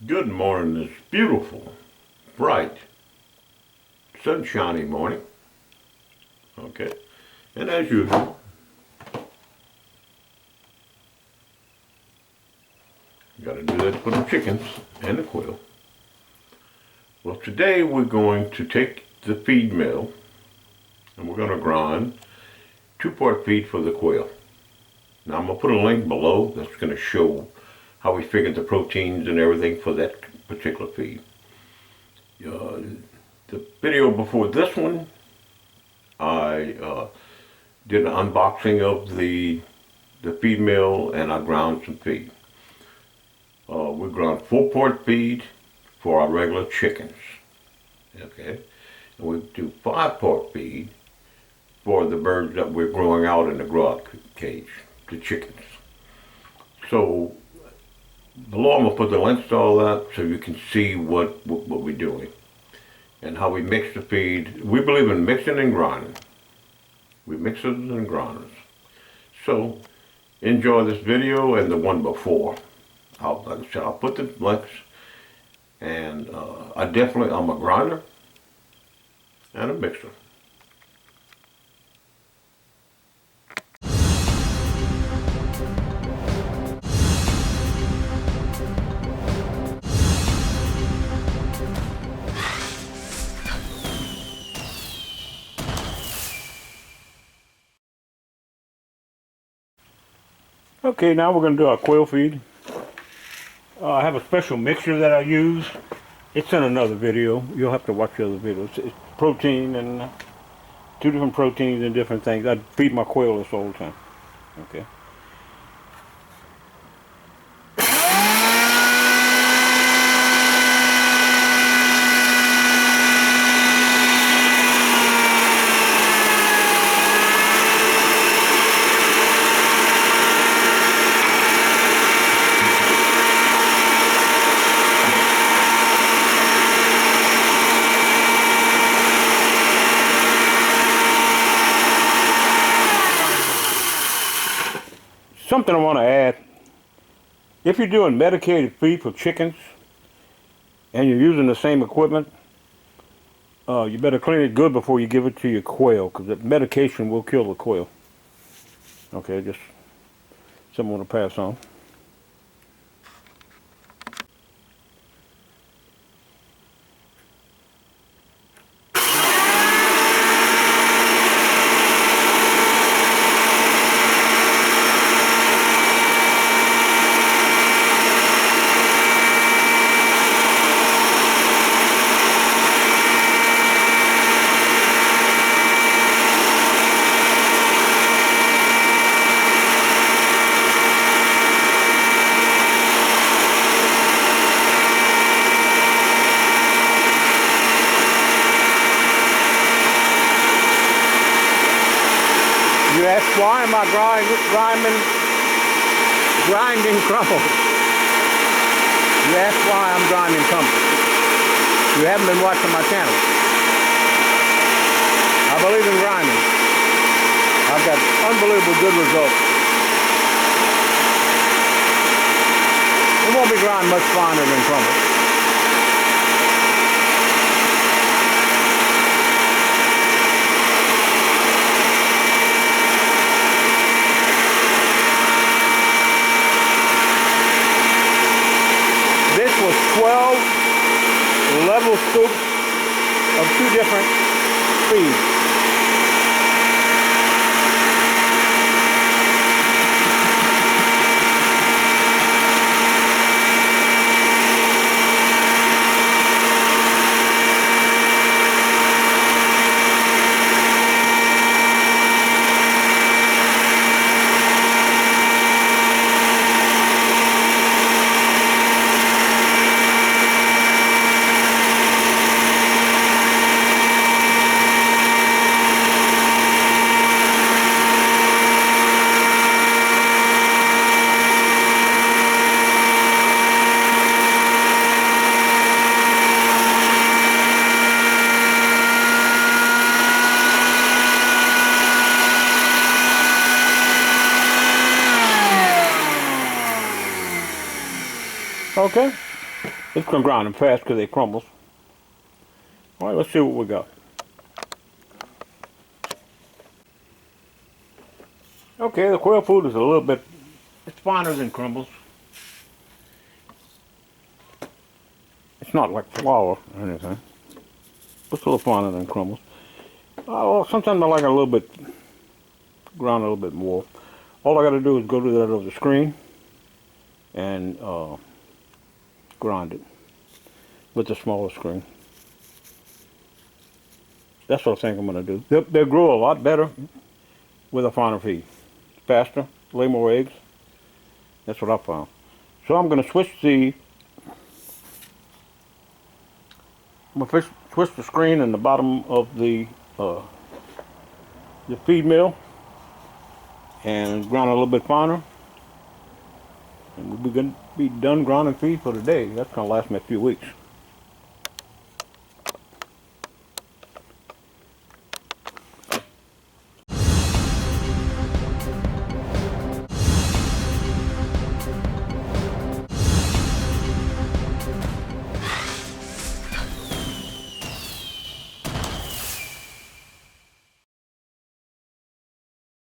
Good morning, this beautiful, bright, sunshiny morning. Okay, and as usual, you gotta do that for the chickens and the quail. Well, today we're going to take the feed mill and we're gonna grind 2-part feed for the quail. Now I'm gonna put a link below that's gonna show how we figured the proteins and everything for that particular feed. The video before this one, I did an unboxing of the feed mill and I ground some feed. We ground 4-part feed for our regular chickens. Okay, and we do 5-part feed for the birds that we're growing out in the grow out cage, the chickens. So below I'm gonna put the links to all that so you can see what we're doing and how we mix the feed. We believe in mixing and grinding. We mix it and grind it. So enjoy this video and the one before. Like I said, I'll put the links. And I'm a grinder and a mixer. Okay, now we're going to do our quail feed. I have a special mixture that I use. It's in another video. You'll have to watch the other videos. It's protein and 2 different proteins and different things. I feed my quail this all the time. Okay. Something I want to add, if you're doing medicated feed for chickens and you're using the same equipment, you better clean it good before you give it to your quail, because the medication will kill the quail. Okay, just something I want to pass on. You ask, why am I grinding crumbles? You ask why I'm grinding crumbles. You haven't been watching my channel. I believe in grinding. I've got unbelievable good results. It won't be grind much finer than crumbles. Was 12 level scoops of 2 different feeds. Okay, It's gonna grind them fast because they crumbles. All right, let's see what we got. Okay, the quail food is a little bit, it's finer than crumbles. It's not like flour or anything. It's a little finer than crumbles. Well, sometimes I like it a little bit, ground a little bit more. All I got to do is go to that other screen and grind it with the smaller screen. That's what I think I'm going to do. They'll grow a lot better with a finer feed. Faster, lay more eggs. That's what I found. So I'm going to switch the screen in the bottom of the feed mill and grind a little bit finer. And we'll be done grinding feed for the day. That's going to last me a few weeks.